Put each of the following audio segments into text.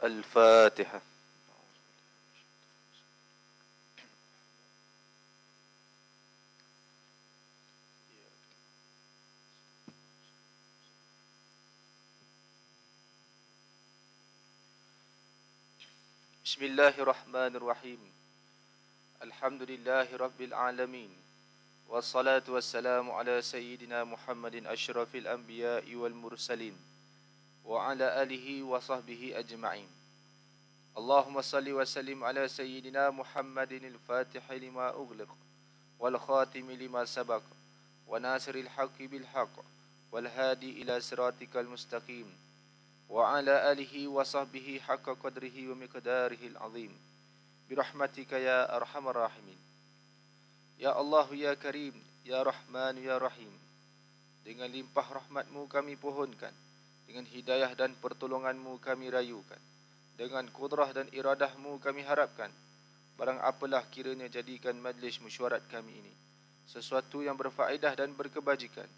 الفاتحة. بسم الله الرحمن الرحيم. الحمد لله رب العالمين، والصلاة والسلام على سيدنا محمد أشرف الأنبياء والمرسلين وعلى آله وصحبه أجمعين. اللهم صل وسلم على سيدنا محمد الفاتح لما أغلق والخاتم لما سبق وناصر الحق بالحق والهادي إلى صراطك المستقيم وعلى آله وصحبه حق قدره ومقداره العظيم برحمتك يا أرحم الراحمين. Ya Allah, Ya Karim, Ya Rahman, Ya Rahim. Dengan limpah rahmat-Mu kami pohonkan, dengan hidayah dan pertolongan-Mu kami rayukan, dengan kudrah dan iradah-Mu kami harapkan, barang apalah kiranya jadikan majlis mesyuarat kami ini sesuatu yang berfaedah dan berkebajikan,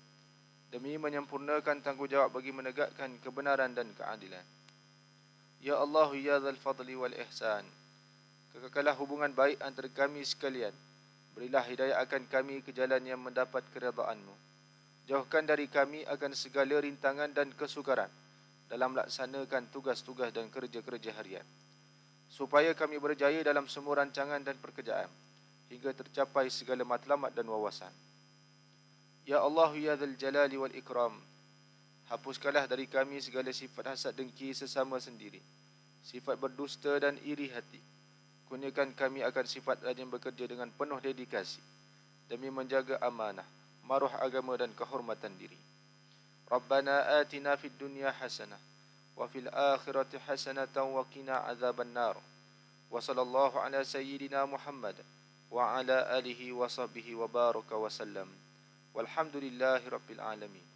demi menyempurnakan tanggungjawab bagi menegakkan kebenaran dan keadilan. Ya Allah, Ya Dzal Fadli wal Ihsan, kekekalah hubungan baik antara kami sekalian. Berilah hidayah akan kami ke jalan yang mendapat keredaan-Mu. Jauhkan dari kami akan segala rintangan dan kesukaran dalam melaksanakan tugas-tugas dan kerja-kerja harian, supaya kami berjaya dalam semua rancangan dan pekerjaan hingga tercapai segala matlamat dan wawasan. Ya Allah, Ya Dzal Jalali wal Ikram, hapuskanlah dari kami segala sifat hasad dengki sesama sendiri, sifat berdusta dan iri hati. Kurniakan kami akan sifat rajin bekerja dengan penuh dedikasi demi menjaga amanah, maruah agama dan kehormatan diri. Rabbana atina fid dunya hasanah wa fil akhirati hasanatan wa qina azaban nar. Wa sallallahu ala sayyidina Muhammad wa ala alihi wa sahbihi wa baraka wa sallam. Walhamdulillahi rabbil alamin.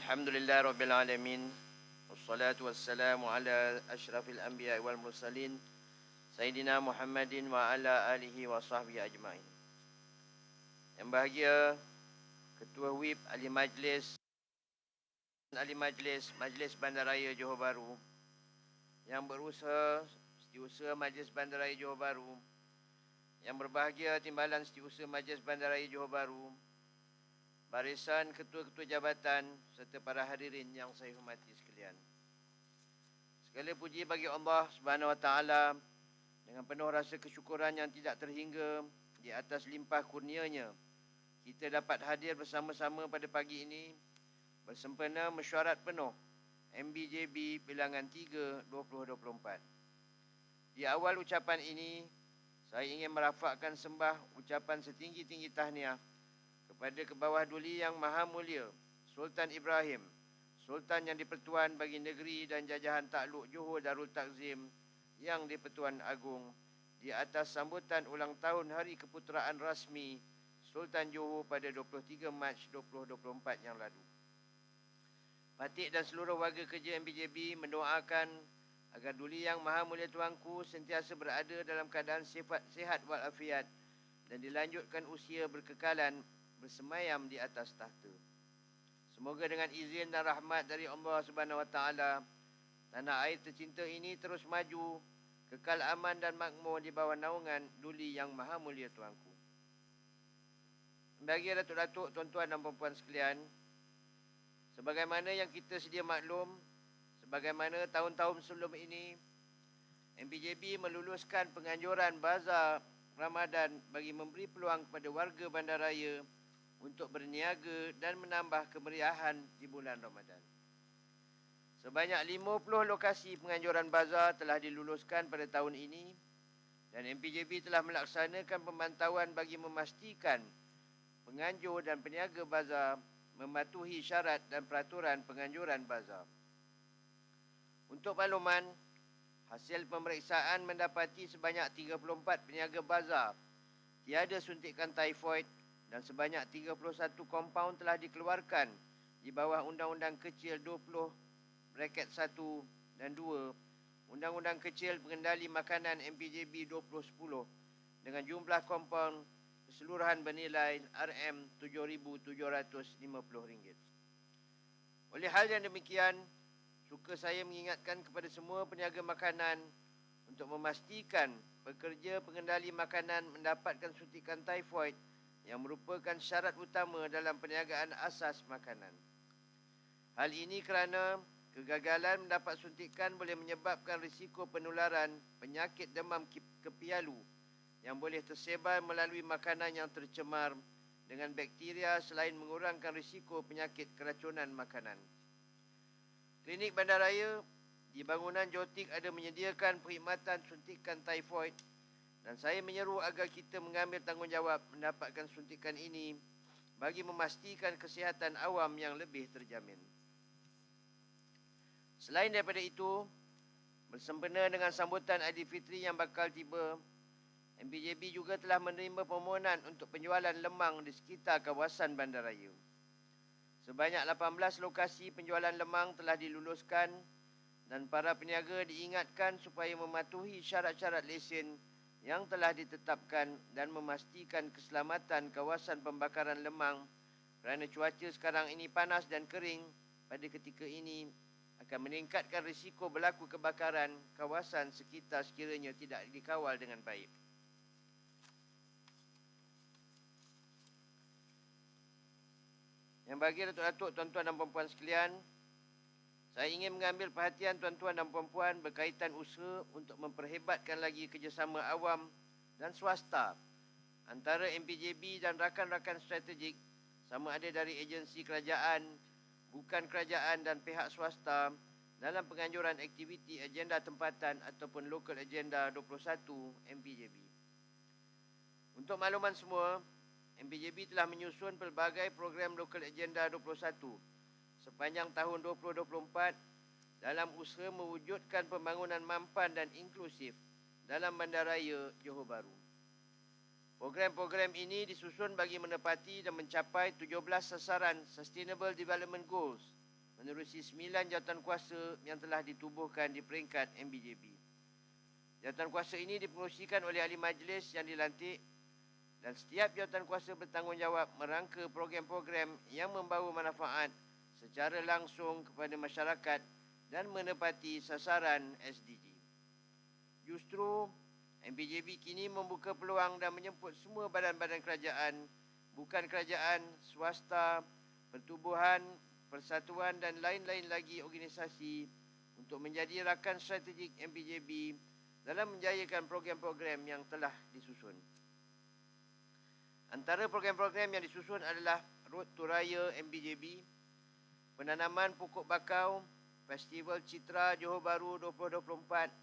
Alhamdulillah Rabbil Alamin. Wassalatu wassalamu ala ashrafil anbiya wal mursalin Sayyidina Muhammadin wa ala alihi wa sahbihi ajma'in. Yang bahagia Ketua WIP Ahli Majlis Majlis Bandaraya Johor Bahru, yang berusaha Setiausaha Majlis Bandaraya Johor Bahru, yang berbahagia Timbalan Setiausaha Majlis Bandaraya Johor Bahru, barisan ketua-ketua jabatan serta para hadirin yang saya hormati sekalian. Segala puji bagi Allah Subhanahu Wa Taala dengan penuh rasa kesyukuran yang tidak terhingga di atas limpah kurnia-Nya. Kita dapat hadir bersama-sama pada pagi ini bersempena mesyuarat penuh MBJB bilangan 3 2024. Di awal ucapan ini, saya ingin merafakkan sembah ucapan setinggi-tinggi tahniah kepada Kebawah Duli Yang Maha Mulia Sultan Ibrahim, Sultan yang di-Pertuan bagi negeri dan jajahan takluk Johor Darul Takzim yang di-Pertuan Agong, di atas sambutan ulang tahun Hari Keputeraan Rasmi Sultan Johor pada 23 Mac 2024 yang lalu. Patik dan seluruh warga kerja MBJB mendoakan agar Duli Yang Maha Mulia Tuanku sentiasa berada dalam keadaan sihat walafiat dan dilanjutkan usia berkekalan bersemayam di atas tahta. Semoga dengan izin dan rahmat dari Allah Subhanahu Wa Taala, tanah air tercinta ini terus maju, kekal aman dan makmur di bawah naungan Duli Yang Maha Mulia Tuanku. Bagi datuk-datuk, tuan-tuan dan puan-puan sekalian, sebagaimana yang kita sedia maklum, sebagaimana tahun-tahun sebelum ini, MBJB meluluskan penganjuran bazar Ramadan bagi memberi peluang kepada warga bandaraya untuk berniaga dan menambah kemeriahan di bulan Ramadan. Sebanyak 50 lokasi penganjuran bazar telah diluluskan pada tahun ini dan MPJB telah melaksanakan pemantauan bagi memastikan penganjur dan peniaga bazar mematuhi syarat dan peraturan penganjuran bazar. Untuk makluman, hasil pemeriksaan mendapati sebanyak 34 peniaga bazar tiada suntikan typhoid dan sebanyak 31 kompaun telah dikeluarkan di bawah Undang-Undang Kecil 20/1 dan 2, Undang-Undang Kecil Pengendali Makanan MPJB 2010 dengan jumlah kompaun keseluruhan bernilai RM7,750. Oleh hal yang demikian, suka saya mengingatkan kepada semua peniaga makanan untuk memastikan pekerja pengendali makanan mendapatkan suntikan typhoid yang merupakan syarat utama dalam perniagaan asas makanan. Hal ini kerana kegagalan mendapat suntikan boleh menyebabkan risiko penularan penyakit demam kepialu yang boleh tersebar melalui makanan yang tercemar dengan bakteria selain mengurangkan risiko penyakit keracunan makanan. Klinik bandaraya di bangunan Jotik ada menyediakan perkhidmatan suntikan typhoid dan saya menyeru agar kita mengambil tanggungjawab mendapatkan suntikan ini bagi memastikan kesihatan awam yang lebih terjamin. Selain daripada itu, bersempena dengan sambutan Aidilfitri yang bakal tiba, MPJB juga telah menerima permohonan untuk penjualan lemang di sekitar kawasan bandaraya. Sebanyak 18 lokasi penjualan lemang telah diluluskan dan para peniaga diingatkan supaya mematuhi syarat-syarat lesen yang telah ditetapkan dan memastikan keselamatan kawasan pembakaran lemang kerana cuaca sekarang ini panas dan kering pada ketika ini akan meningkatkan risiko berlaku kebakaran kawasan sekitar sekiranya tidak dikawal dengan baik. Yang bagi datuk-datuk, tuan-tuan dan puan-puan sekalian, saya ingin mengambil perhatian tuan-tuan dan puan-puan berkaitan usaha untuk memperhebatkan lagi kerjasama awam dan swasta antara MPJB dan rakan-rakan strategik sama ada dari agensi kerajaan, bukan kerajaan dan pihak swasta dalam penganjuran aktiviti agenda tempatan ataupun Local Agenda 21 MPJB. Untuk makluman semua, MPJB telah menyusun pelbagai program Local Agenda 21 sepanjang tahun 2024 dalam usaha mewujudkan pembangunan mampan dan inklusif dalam bandaraya Johor Bahru. Program-program ini disusun bagi menepati dan mencapai 17 sasaran Sustainable Development Goals menerusi 9 jawatankuasa yang telah ditubuhkan di peringkat MPJB. Jawatankuasa ini dipengerusikan oleh ahli majlis yang dilantik dan setiap jawatankuasa bertanggungjawab merangka program-program yang membawa manfaat secara langsung kepada masyarakat dan menepati sasaran SDG. Justru, MPJB kini membuka peluang dan menjemput semua badan-badan kerajaan, bukan kerajaan, swasta, pertubuhan, persatuan dan lain-lain lagi organisasi untuk menjadi rakan strategik MPJB dalam menjayakan program-program yang telah disusun. Antara program-program yang disusun adalah Road to Raya MPJB, penanaman pokok bakau, Festival Citra Johor Bahru 2024,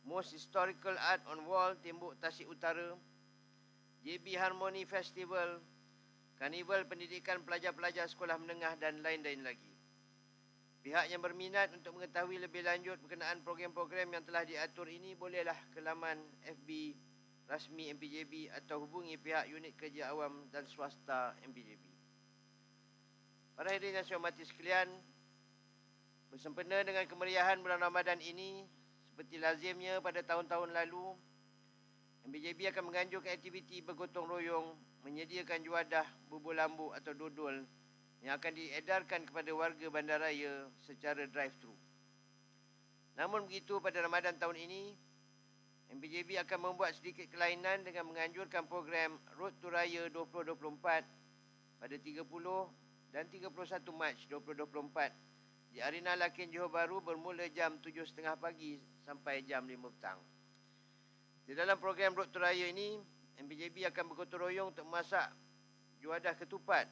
Most Historical Art on Wall Tembok Tasik Utara, JB Harmony Festival, Karnival Pendidikan Pelajar-pelajar Sekolah Menengah dan lain-lain lagi. Pihak yang berminat untuk mengetahui lebih lanjut berkenaan program-program yang telah diatur ini bolehlah ke laman FB rasmi MPJB atau hubungi pihak unit kerja awam dan swasta MPJB. Para hadirin yang saya hormati sekalian, bersempena dengan kemeriahan bulan Ramadan ini, seperti lazimnya pada tahun-tahun lalu, MPJB akan menganjurkan aktiviti bergotong royong menyediakan juadah bubur lambu atau dodol yang akan diedarkan kepada warga bandaraya secara drive-thru. Namun begitu, pada Ramadan tahun ini, MPJB akan membuat sedikit kelainan dengan menganjurkan program Road to Raya 2024 pada 30 dan 31 Mac 2024 di Arena Lakin Johor Bahru bermula jam 7.30 pagi sampai jam 5 petang. Di dalam program Road to Raya ini, MPJB akan bergotong royong untuk memasak juadah ketupat,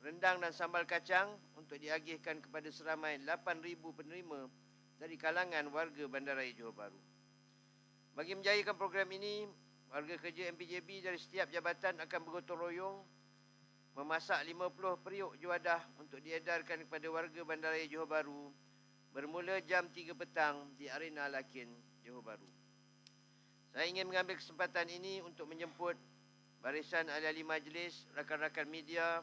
rendang dan sambal kacang untuk diagihkan kepada seramai 8,000 penerima dari kalangan warga bandaraya Johor Bahru. Bagi menjayakan program ini, warga kerja MPJB dari setiap jabatan akan bergotong royong memasak 50 periuk juadah untuk diedarkan kepada warga Bandaraya Johor Bahru bermula jam 3 petang di Arena Lakin, Johor Bahru. Saya ingin mengambil kesempatan ini untuk menjemput barisan ahli-ahli majlis, rakan-rakan media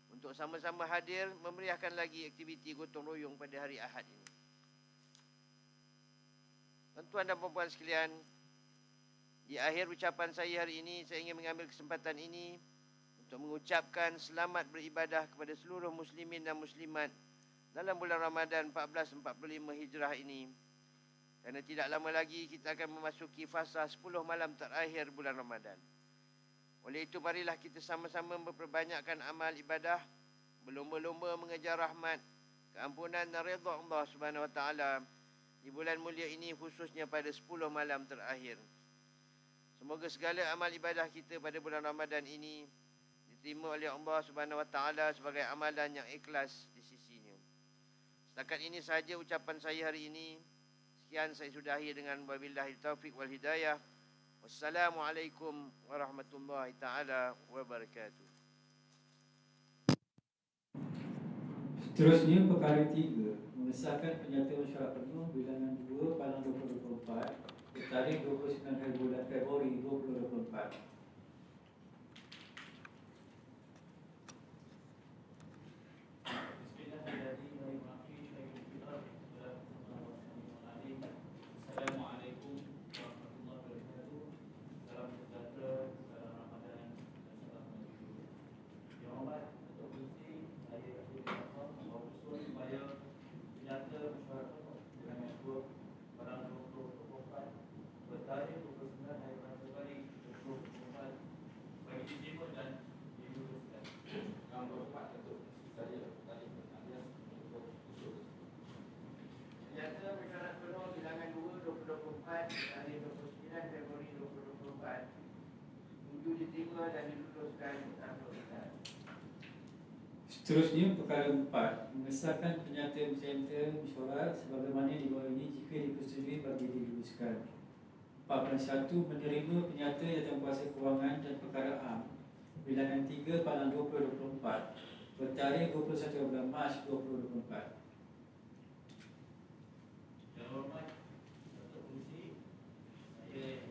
untuk sama-sama hadir memeriahkan lagi aktiviti gotong royong pada hari Ahad ini. Tuan-tuan dan puan-puan sekalian, di akhir ucapan saya hari ini, saya ingin mengambil kesempatan ini untuk mengucapkan selamat beribadah kepada seluruh muslimin dan muslimat dalam bulan Ramadan 1445 Hijrah ini. Kerana tidak lama lagi kita akan memasuki fasa 10 malam terakhir bulan Ramadan. Oleh itu, marilah kita sama-sama memperbanyakkan amal ibadah, berlomba-lomba mengejar rahmat, keampunan dan redha Allah Subhanahu Wa Taala di bulan mulia ini, khususnya pada 10 malam terakhir. Semoga segala amal ibadah kita pada bulan Ramadan ini diterima oleh Allah Subhanahu Wa Taala sebagai amalan yang ikhlas di sisinya. Setakat ini sahaja ucapan saya hari ini. Sekian saya sudahi dengan wabillahi taufiq wal hidayah. Wassalamualaikum warahmatullahi taala wabarakatuh. Seterusnya, perkara 3, mengesahkan penyataan mesyuarat penuh bilangan 2 Palang 2024 bertarikh 29 bulan Februari 2024. Seterusnya, perkara 4, mengesahkan penyataan presenter mesyuarat sebagaimana di bawah ini jika dipersetujui bagi diteruskan. 4.1, menerima penyata Jawatankuasa Kewangan dan Perkara Am bilangan 3 Palang 2024 bertarikh 21 bulan Mac 2024. Yang hormat Datuk Polisi, saya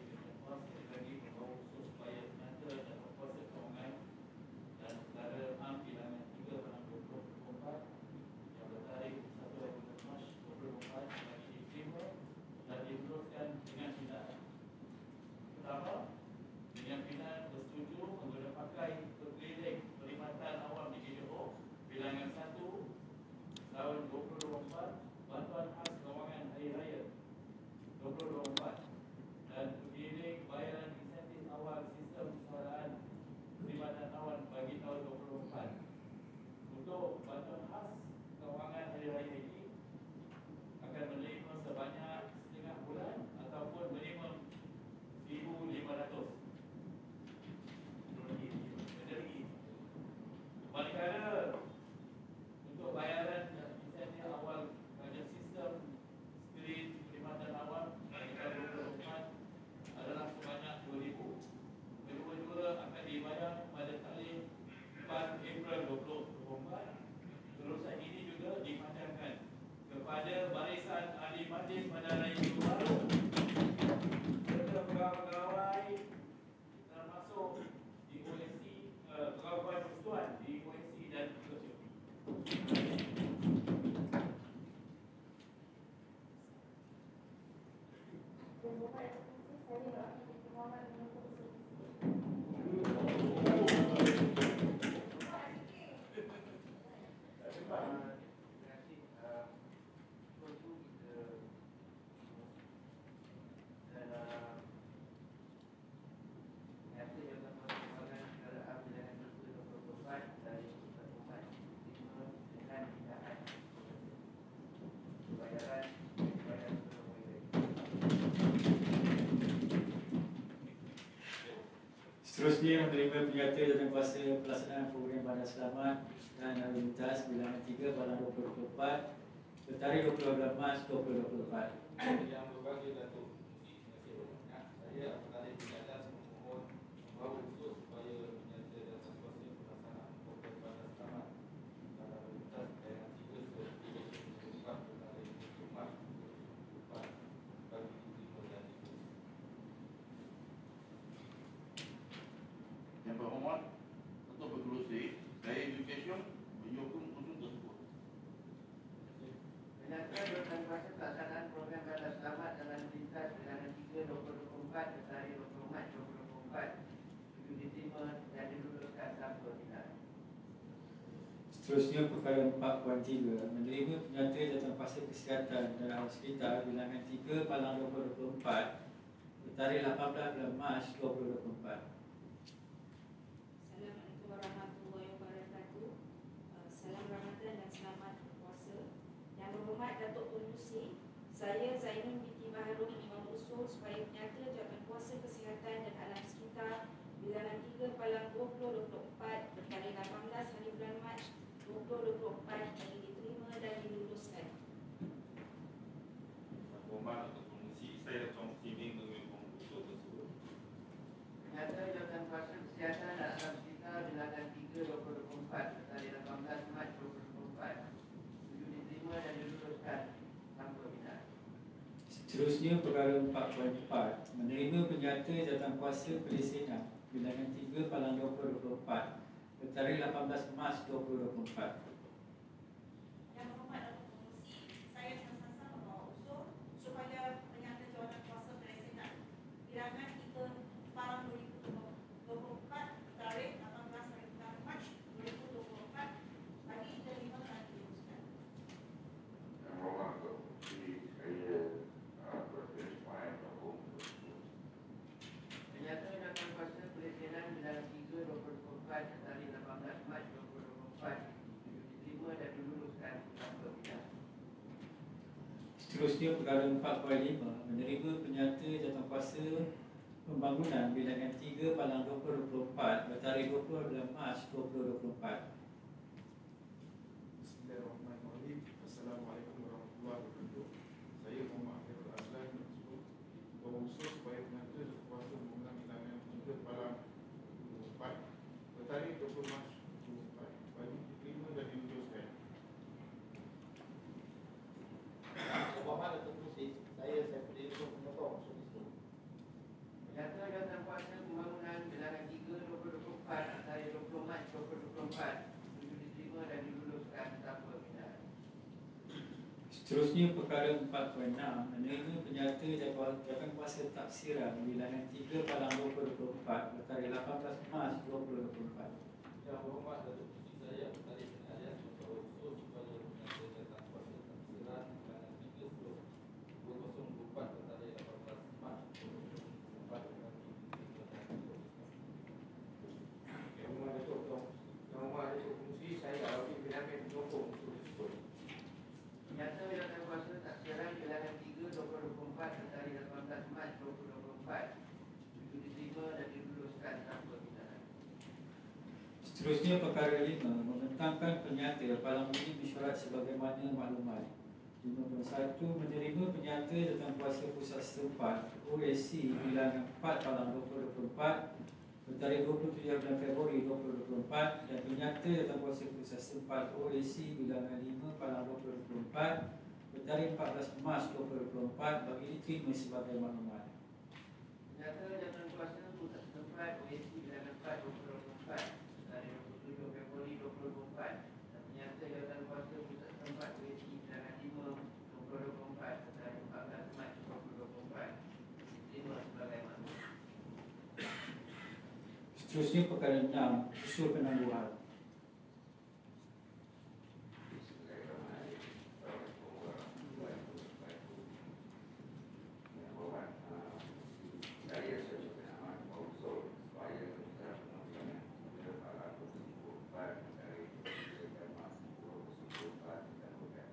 bagi membawa usul supaya penyata Jawatankuasa Kewangan dan Perkara Am bilangan 3 Palang 2024 yang bertarikh 1 bulan Mac 2024 bagi diterima dan diteruskan dengan pindaan. Pertama, dengan pindaan bersetuju menggunakan pakai berkeliling perkhidmatan awam di Johor bilangan 1 tahun 2024 bantuan khas kewangan hari raya 2024 dan berkeliling bayaran insentif awal sistem kesuaraan perkhidmatan awam bagi tahun 2024. Untuk bantuan khas kewangan hari raya ini akan menerima sebanyak setengah bulan ataupun minimum 1,500 menerima. Manakala untuk bayaran insentif awal pada sistem skrin perkhidmatan awam bagi tahun 2024 adalah sebanyak 2,000. Kedua-dua akan dibayar pada tarikh 4 April 2024. Terusan ini juga dipanjangkan kepada barisan ahli majlis Bandaraya Johor Bahru serta pegawai-pegawai termasuk di OSC, pegawai persekutuan di OSC dan POSCO. Seterusnya, menerima penyata Jawatankuasa pelaksanaan program Bandar Selamat dan Lalu Lintas bilangan 3 Palang 2024 bertarikh 20 bulan Mac 2024. Yang berbahagia Datuk Polisi, terima kasih banyak. Saya apabila tidak ada memohon membawa usul supaya penyata Jawatankuasa pelaksanaan program Seterusnya perkara 4.3 menerima penyata jawatankuasa kesihatan dan ahli sekitar bilangan 3 Palang 2024 bertarikh 18 bulan Mac 2024. Assalamualaikum warahmatullahi wabarakatuh. Salam Ramadan dan selamat puasa. Yang berhormat Datuk Tun Musi, saya Zainul binti Baharul Imam Usul supaya penyata jawatankuasa kesihatan dan alam sekitar bilangan 3 Palang 2024 bertarikh 18 hari bulan Mac 2024 yang diterima dan diluluskan. Hormat untuk fungsi saya Chong Sini mengimpun usul tersebut. Penyata jawatankuasa kesihatan dan alam sekitar bilangan 3 2024 bertarikh 18 Mac 2024 tujuh diterima dan diluluskan tanpa minat. Seterusnya perkara 4.4 menerima penyata jawatankuasa pelesinan bilangan 3 Palang 2024 bertarikh 18 Mac 2024. Yang berhormat Datuk Pengerusi, saya sentiasa membawa usul supaya penyata jawatankuasa Presiden bilangan 3 Palang 2024 bertarikh 18 hari bulan Mac 2024 bagi diterima dan diluluskan. Yang hormat untuk fungsi saya Presiden Ismail Rahum tersebut. Penyata jawatankuasa Presiden bilangan 3 2024 bertarikh 18 Mac 2024 diterima dan diluluskan tanpa minat. Seterusnya perkara 4.5 menerima penyata jawatankuasa pembangunan bilangan 3 Palang 2024 bertarikh 20 bulan Mac 2024. Bismillahirrahmanirrahim. Assalamualaikum warahmatullahi wabarakatuh. Saya Muhammad Khairul Azlan tersebut berusul supaya penyata kuasa pembangunan bilangan 3 Palang 2024 bertarikh 20 Mac 2024 bagi diterima dan diluluskan. Hormat Datuk Pengerusi, saya Saifuddin untuk memotong usul tersebut. Penyata jawatankuasa pembangunan bilangan 3 2024 bertarikh 20 Mac 2024 tujuh diterima dan diluluskan tanpa minat. Seterusnya perkara 4.6 menerima penyata jawatankuasa taksiran bilangan 3 Palang 2024 bertarikh 18 Mac 2024. Yang berhormat Datuk Pengerusi, saya Tari Penarian membawa usul supaya penyata jawatankuasa taksiran bilangan 3 2024 bertarikh 18 Mac 2024 bagi diterima dan diluluskan. Yang hormat Datuk Fungsi saya Arabi bilangan 20 usul tersebut. Penyata jawatankuasa taksiran bilangan 3 2024 bertarikh 18 Mac 2024 tujuh diterima dan diluluskan tanpa minat. Seterusnya perkara 5 membentangkan penyata Palang Budi mesyuarat sebagaimana maklumat. 51 menerima penyata jawatankuasa pusat setempat OSC bilangan 4 Palang 2024 bertarikh 27 bulan Februari 2024 dan penyata jawatankuasa pusat setempat OSC bilangan 5 Palang 2024 bertarikh 14 Mac 2024 bagi diterima sebagai maklumat. Penyata jawatankuasa pusat setempat OSC bilangan 4 2024 dari 27 Februari 2024 dan penyata jawatankuasa pusat setempat OSC bilangan 5 2024 dari 14 Mac 2024 diterima sebagai maklumat. Seterusnya perkara 6 usul penangguhan. Bismillahirrahmanirrahim. Assalamualaikum warahmatullahi wabarakatuh. Yang hormat saya Syekh Ahmad berusul supaya usaha pengembangan 3 Palang 2024 dari 3 Mac 2024 dan bukan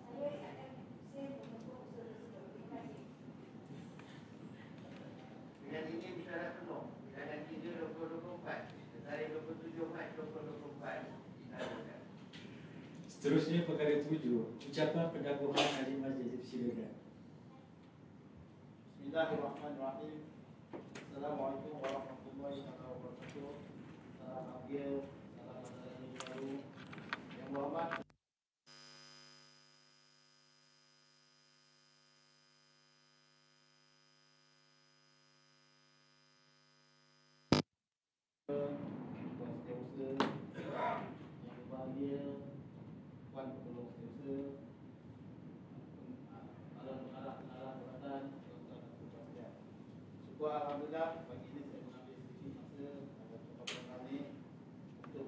Saya akan saya memotong usul tersebut. Terima kasih. Dengan ini bersyarat penuh bilangan 3 2024 bertarikh 27 Mac 2024 dilakukan. Seterusnya perkara 7 ucapan pendakwahan ahli majlis dipersilakan. Bismillahirrahmanirrahim. Assalamualaikum warahmatullahi wabarakatuh. Salam ambil, salam masyarakat baru. Yang berhormat Tuan Setiausaha, yang berbahagia Puan Pengelola Setiausaha, pengarah jabatan, tuan-tuan dan puan sekalian. Syukur alhamdulillah pagi ini saya mengambil sedikit masa kepada kami untuk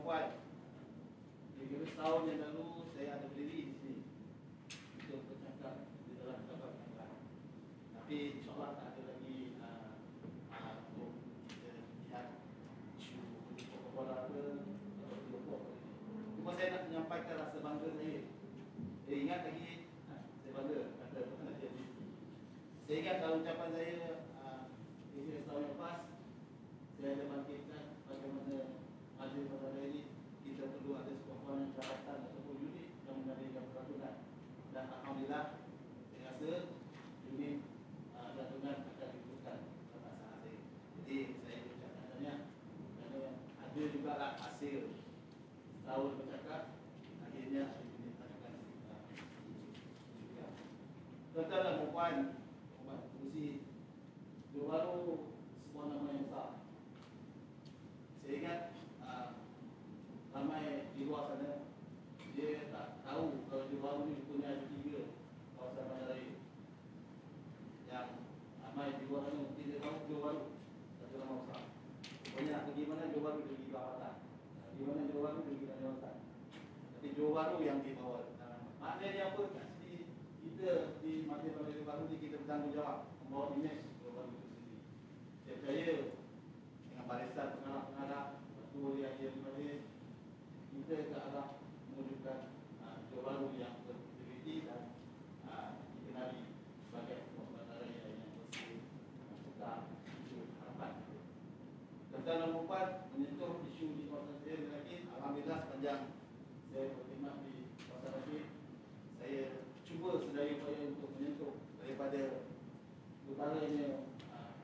puan, kira-kira setahun yang lalu saya ada berdiri di sini untuk bercakap di dalam kapal penanggalan. Tapi insyaAllah tak ada lagi untuk kita lihat isu Coca-Cola ke atau Tiongkok. Cuma saya nak menyampaikan rasa bangga saya. Saya ingat lagi, saya bangga kata nak jadi. Saya ingat dalam ucapan saya kira-kira setahun lepas, saya ada bangkitkan bagaimana majlis pada hari ini kita perlu ada sebuah kawanan syaratan ataupun unit yang mengadakan peraturan. Dan alhamdulillah saya rasa unit peraturan akan dibutuhkan atas hasil. Jadi saya ucapkan banyak kerana ada juga lah hasil setahun bercakap, akhirnya unit peraturan juga. Tuan-tuan dan puan, umat pengurusi Johor Bahru sebuah nama yang besar. Saya ingat ramai di luar sana dia tak tahu kalau Johor Bahru ni punya ada 3 kawasan bandaraya. Yang ramai di luar sana mungkin dia tahu Johor Bahru satu nama besar. Pokoknya nak pergi mana Johor Bahru dia pergi Kelantan, di mana Johor Bahru dia pergi Kelantan. Tapi Johor Bahru yang dibawa. Maknanya apa? Kat sini kita di Majlis Johor Bahru ni kita bertanggungjawab membawa imej Johor Bahru itu sendiri. Saya percaya dengan barisan pengarah-pengarah ketua yang dia majlis, kita ke arah menunjukkan Johor Bahru yang berintegriti dan dikenali sebagai sebuah bandaraya yang bersih, serta isu harapan. Tuan-tuan dan puan, menyentuh isu di kawasan saya lagi, alhamdulillah sepanjang saya berkhidmat di kawasan Rakit, saya cuba sedaya upaya untuk menyentuh daripada utaranya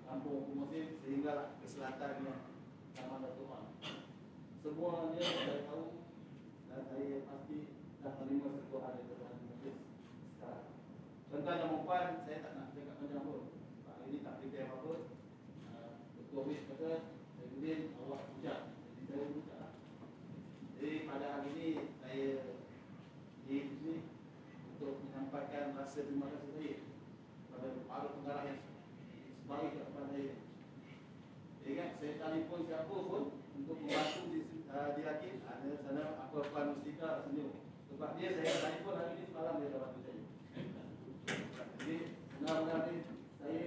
Kampung Kumosin sehingga ke selatannya Taman Datuk Wan. Semuanya saya tahu dan saya pasti dah menerima sentuhan daripada majlis sekarang. Tuan-tuan dan puan, saya tak nak cakap panjang pun. Hari ini tak prepare apa-apa. Ketua Wis kata, saya kemudian Allah ucap. Jadi saya ucap. Jadi pada hari ini saya di sini untuk menyampaikan rasa terima kasih saya kepada para pengarah yang sebaik kepada saya. Ingat saya telefon siapa pun untuk membantu di Rakit, ada sana apa Puan Mustika senyum. Sebab dia saya telefon hari ini semalam dia dah bantu saya. Jadi benar-benar ni saya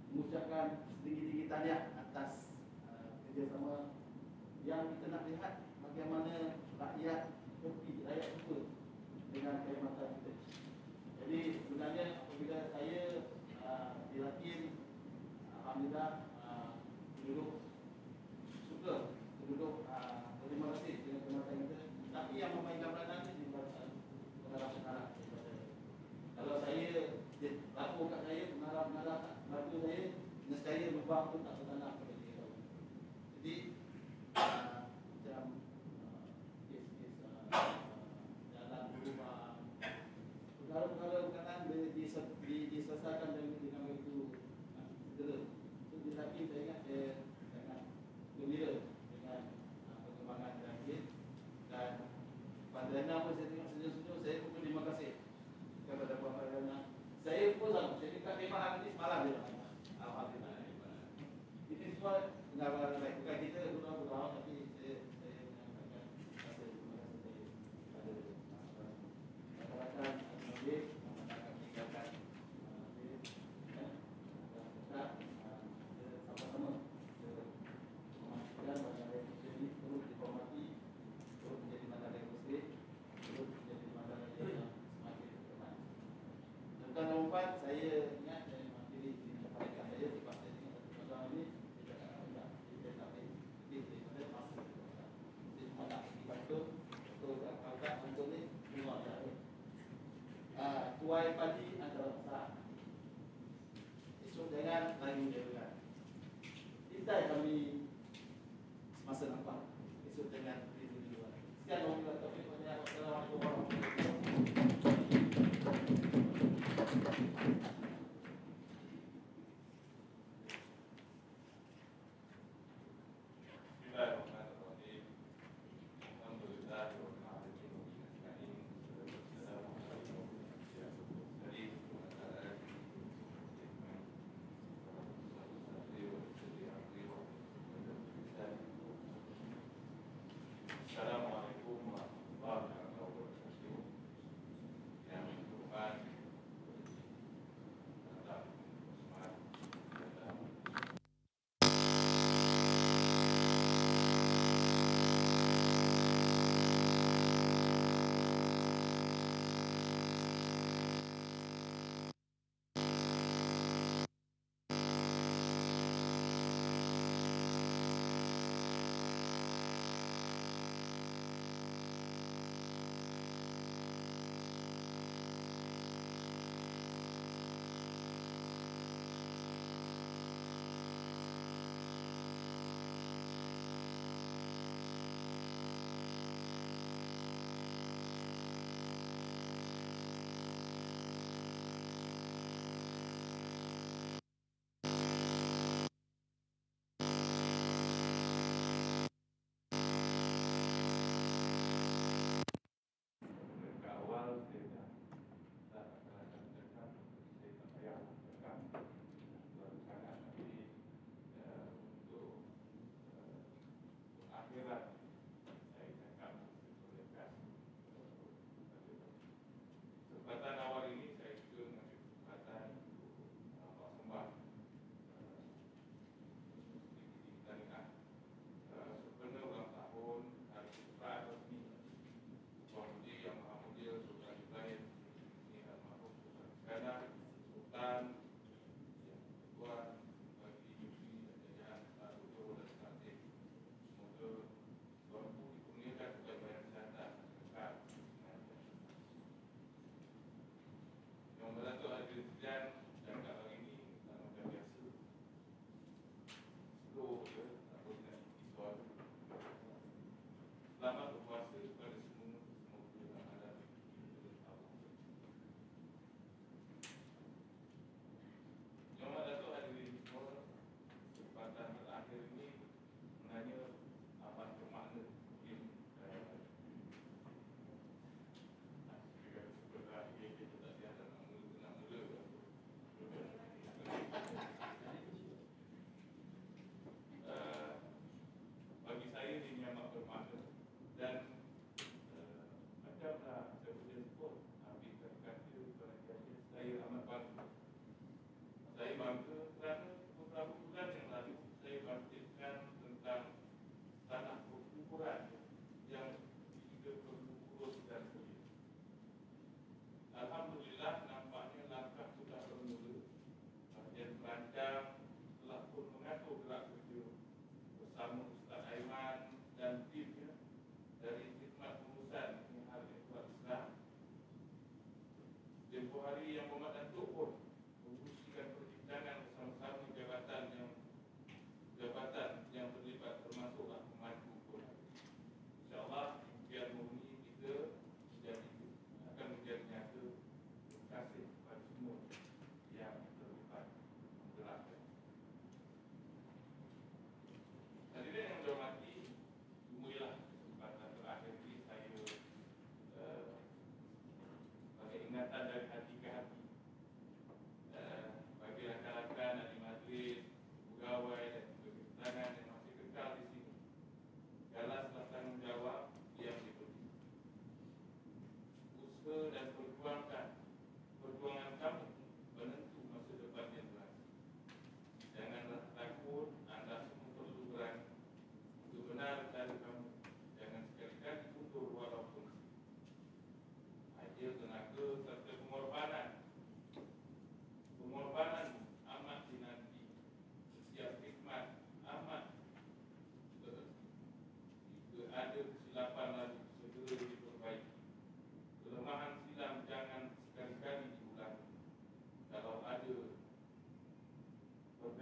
mengucapkan setinggi-tinggi tahniah atas kerjasama yang kita nak lihat bagaimana rakyat tepi, rakyat suka dengan perkhidmatan kita. Jadi sebenarnya apabila saya di Rakit, alhamdulillah penduduk suka, penduduk berterima kasih dengan perkhidmatan kita. Tapi yang memainkan peranan ni pengarah-pengarah. Kalau saya lapor kat saya, pengarah-pengarah bantu saya, nescaya lubang tu tak bertanah kepada dia tahu. Jadi macam kes-kes jalan berubah, perkara-perkara berkenaan diselesaikan dengan begitu segera. So di Rakit saya ingat saya sangat gembira dengan perkembangan Rakit. Dan Puan Dana pun saya tengok senyum-senyum, saya pun terima kasih kepada Puan Dana. Saya pun sama, saya dekat tema hari ini semalam dia. Alhamdulillah. Ini semua pengawalan baik. Bukan kita gurau-gurau, tapi saya menyampaikan rasa terima kasih saya kepada masyarakat Majlis, masyarakat tinggalkan sama-sama memastikan bandaraya kita ini terus dihormati, terus menjadi bandaraya muslim, terus menjadi bandaraya yang semakin berkembang. Tuan-tuan dan puan, saya ingat saya mewakili penyampaian saya sebab saya ingat masalah ini saya cakap banyak, saya tak boleh lebih daripada masa saya cuma nak dibantu untuk kakak untuk ni semua ada. Tuai padi adalah besar. Esok jangan lagi jalan. Kita kami semasa nampak. Esok jangan beri dulu. Sekian wabillahi taufiq wal hidayah. Wassalamualaikum warahmatullahi wabarakatuh.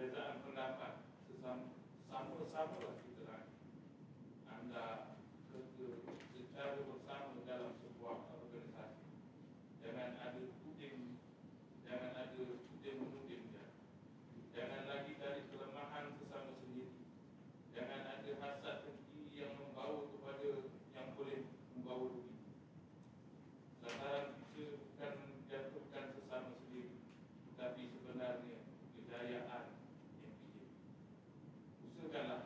perbezaan pendapat sama-sama lah kita lah. Anda kerja secara bersama dalam sebuah organisasi. Jangan ada tuding, jangan ada tuding menuding dia. Jangan lagi dari kelemahan sesama sendiri. Jangan ada hasad dengki yang membawa kepada yang boleh membawa rugi. Sasaran kita bukan menjatuhkan sesama sendiri, tapi sebenarnya kejayaan yang PJP. Usahakanlah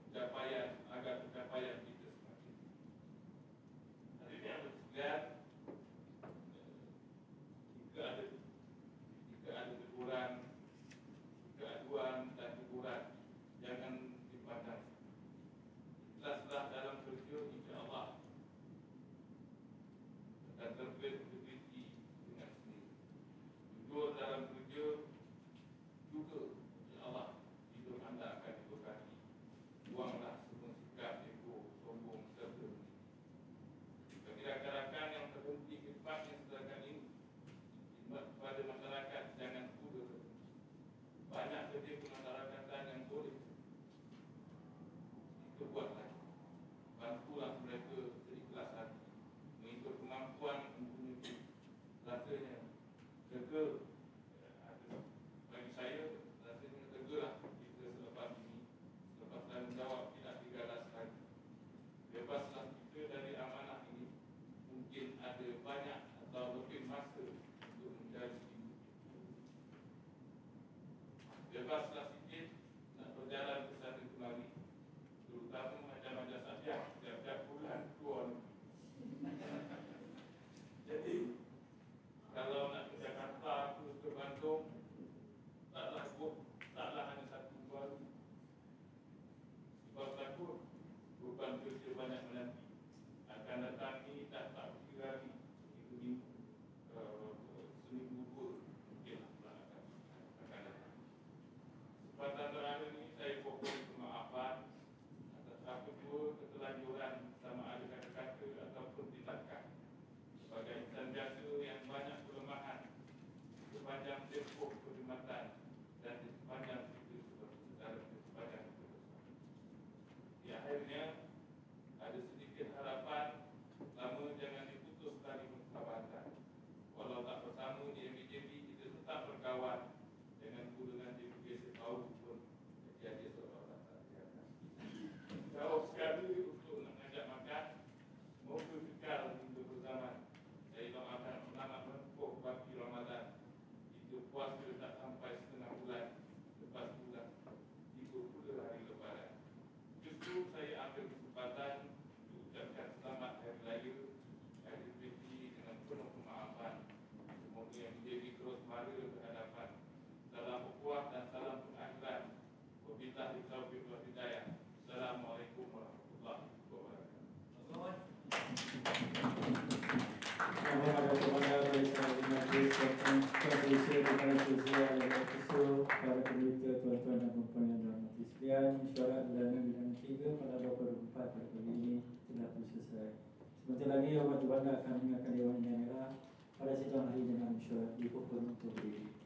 pencapaian agar pencapaian kita semakin. Hari ini yang bersekian, jika ada teguran, keaduan dan teguran, jangan dipandang. Ikhlaslah dalam kerja, insya-Allah akan terbit dengan sendiri. Jujur dalam kerja juga, insya-Allah hidup anda akan diberkati. Buanglah semua sikap ego, sombong serta bagi rakan-rakan yang terhenti khidmat yang sedangkan ini, khidmat kepada masyarakat, jangan kuda. Banyak kerja kemasyarakatan yang boleh kita buatlah. Bantulah mereka seikhlas hati, mengikut kemampuan mempunyai rasanya lega. Bagi saya rasanya legalah kita selepas ini, selepas tanggungjawab tidak digalas lagi. Bebaslah kita dari amanah ini. Mungkin ada banyak atau lebih masa untuk menjadi ibu. Bebaslah sikit nak berjalan ke sana kemari, terutama macam-macam saja setiap bulan keluar. Jadi kalau nak ke Jakarta, terus ke Bandung, taklah hanya satu baru. Sebab takut beban kerja banyak menanti. Akan datang ini tak kira hari, seminggu dua mungkinlah akan datang. Kesempatan terakhir ini saya fokus kemaafan atas apa jua ketelanjuran sama ada kata-kata ataupun tindakan sebagai insan biasa yang banyak kelemahan sepanjang tempoh perkhidmatan dan di sepanjang sepanjang di akhirnya ada sedikit harapan, lama jangan diputus tali persahabatan. Walau tak bersama di MBJP, kita tetap berkawan. Dengan dengan DPP setahun pun jadi seorang tak sihat. Jauh sekali untuk nak ngajak makan, semoga fikal hingga berzaman. Saya doakan selamat menempuh bagi Ramadan. Itu puasa tak sampai setengah bulan, lepas bulan 30 hari lebaran. Justru saya ambil kesempatan untuk ucapkan selamat Hari Raya Aidilfitri dengan penuh kemaafan. Semoga yang menjadi terus mara ke hadapan. Salam ukhuwah dan salam pengakhiran. Wabillahi taufiq wal hidayah. Assalamualaikum warahmatullahi wabarakatuh. Kepada tuan-tuan dan puan-puan yang dirahmati sekalian, mesyuarat bulanan bidang 3 pada 24 pada pagi ini telah selesai. Sebentar lagi Yang Bertuan akan mengingatkan Dewan Yang Merah pada sidang hari dengan mesyuarat di pukul untuk berdiri.